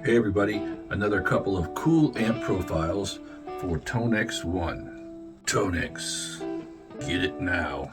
Hey everybody, another couple of cool amp profiles for Tonex 1. Tonex, get it now.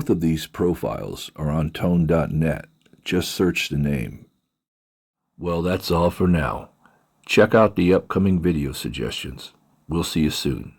Both of these profiles are on tone.net. Just search the name. Well, that's all for now. Check out the upcoming video suggestions. We'll see you soon.